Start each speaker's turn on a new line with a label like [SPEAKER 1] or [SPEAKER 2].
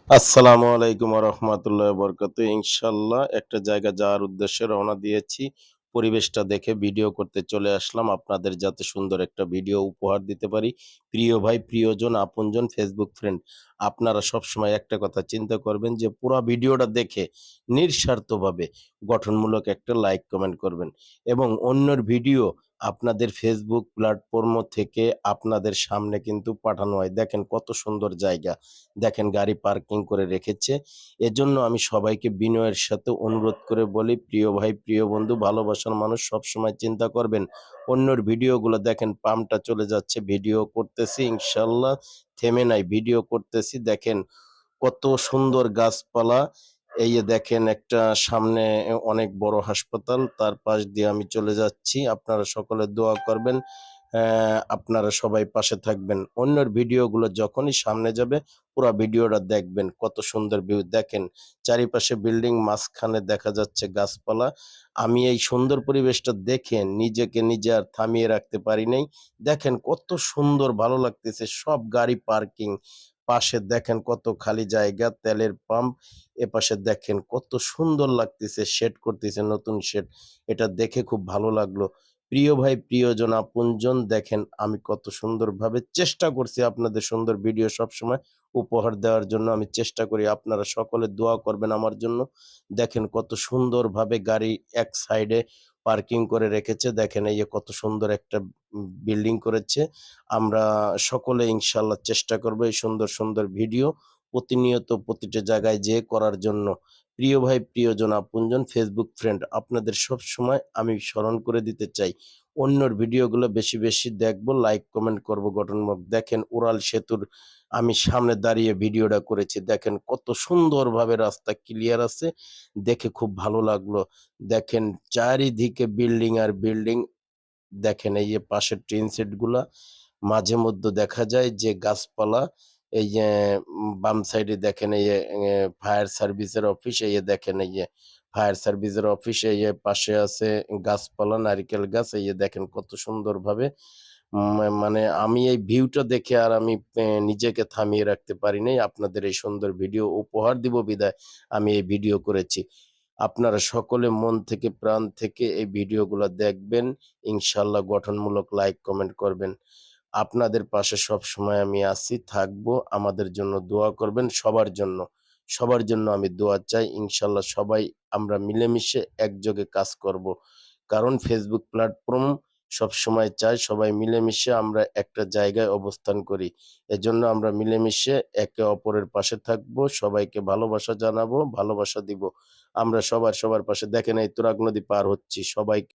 [SPEAKER 1] আসসালামু আলাইকুম রহমতুল্লাহ বরকত। ইনশাল্লাহ একটা জায়গা যাওয়ার উদ্দেশ্যে রওনা দিয়েছি। পরিবেশটা দেখে ভিডিও করতে চলে আসলাম, আপনাদের যাতে সুন্দর একটা ভিডিও উপহার দিতে পারি। প্রিয় ভাই, প্রিয়জন, আপনজন, ফেসবুক ফ্রেন্ড, আপনারা সবসময় একটা কথা চিন্তা করবেন যে পুরা ভিডিওটা দেখে নিঃস্বার্থভাবে গঠনমূলক একটা লাইক কমেন্ট করবেন এবং অন্যের ভিডিও আপনাদের ফেসবুক প্ল্যাটফর্ম থেকে আপনাদের সামনে কিন্তু পাঠানো হয়। দেখেন কত সুন্দর জায়গা, দেখেন গাড়ি পার্কিং করে রেখেছে। এজন্য আমি সবাইকে বিনয়ের সাথে অনুরোধ করে বলি, প্রিয় ভাই, প্রিয় বন্ধু, ভালোবাসার মানুষ, সবসময় চিন্তা করবেন অন্যের ভিডিওগুলো দেখেন পাম্পটা চলে যাচ্ছে, ভিডিও করতেছি ইনশাল্লাহ, থেমে নাই, ভিডিও করতেছি। দেখেন কত সুন্দর গাছপালা। এই যে দেখেন একটা সামনে অনেক বড় হাসপাতাল, তার পাশ দিয়ে আমি চলে যাচ্ছি। আপনারা সকলে দোয়া করবেন, আপনারা সবাই পাশে থাকবেন। অন্যের ভিডিওগুলো যখনই সামনে যাবে পুরা ভিডিওটা দেখবেন। কত সুন্দর ভিউ দেখেন, চারিপাশে বিল্ডিং, মাঝখানে দেখা যাচ্ছে গাছপালা। আমি এই সুন্দর পরিবেশটা দেখে নিজেকে নিজে আর থামিয়ে রাখতে পারি নাই। দেখেন কত সুন্দর, ভালো লাগতেছে, সব গাড়ি পার্কিং। পাশে দেখেন কত খালি জায়গা, তেলের পাম্প। এপাশে দেখেন কত সুন্দর লাগতেছে, শেড করতেছে, নতুন শেড। এটা দেখে খুব ভালো লাগলো। প্রিয় ভাই, প্রিয়জন, আপনজন, দেখেন আমি কত সুন্দরভাবে চেষ্টা করছি আপনাদের সুন্দর ভিডিও সবসময় উপহার দেওয়ার জন্য। আমি চেষ্টা করি, আপনারা সকলে দোয়া করবেন আমার জন্য। দেখেন কত সুন্দরভাবে গাড়ি এক সাইডে পার্কিং করে রেখেছে। দেখেন এই যে কত সুন্দর একটা বিল্ডিং করেছে। আমরা সকলে ইনশাআল্লাহ চেষ্টা করব এই সুন্দর, সুন্দর ভিডিও প্রতিনিয়ত প্রতিটা জায়গায় যেয়ে করার জন্য। প্রিয় ভাই, প্রিয়জন, আপনজন, ফেসবুক ফ্রেন্ড, আপনাদের সবসময় আমি স্মরণ করে দিতে চাই, অন্যর ভিডিওগুলো বেশি, বেশি দেখবো, লাইক কমেন্ট করব গঠনমূলক। দেখেন উড়াল সেতুর আমি সামনে দাঁড়িয়ে ভিডিওটা করেছি। দেখেন কত সুন্দরভাবে রাস্তা ক্লিয়ার আছে। দেখে খুব ভালো লাগলো। দেখেন চারিদিকে বিল্ডিং আর বিল্ডিং। দেখেন এই যে পাশের টিন শেড গুলা, মাঝে মধ্যে দেখা যায় যে গাছপালা। এই যে বাম সাইডে দেখেন এই যে ফায়ার সার্ভিসের অফিস, এই যে দেখেন এই যে ফায়ার সার্ভিসের অফিস, এই যে পাশে আছে গাছপালা, নারিকেল গাছ। এই যে দেখেন কত সুন্দরভাবে, মানে আমি এই ভিউটা দেখে আর আমি নিজেকে থামিয়ে রাখতে পারি নাই। আপনাদের এই সুন্দর ভিডিও উপহার দিব বিধায় আমি এই ভিডিও করেছি। আপনারা সকলে মন থেকে, প্রাণ থেকে এই ভিডিওগুলা দেখবেন। ইনশাআল্লাহ গঠনমূলক লাইক কমেন্ট করবেন। আপনাদের পাশে সবসময় আমি আছি, থাকবো। আমাদের জন্য দোয়া করবেন, সবার জন্য। সবার জন্য আমি দোয়া চাই। ইনশাআল্লাহ সবাই আমরা মিলেমিশে একযোগে কাজ করব। কারণ ফেসবুক প্ল্যাটফর্ম সবসময় চায় সবাই মিলেমিশে আমরা একটা জায়গায় অবস্থান করি। এজন্য আমরা মিলেমিশে একে অপরের পাশে থাকবো, সবাইকে ভালোবাসা জানাবো, ভালোবাসা দিব। আমরা সবার পাশে। দেখেন এই তুরাগ নদী পার হচ্ছি সবাই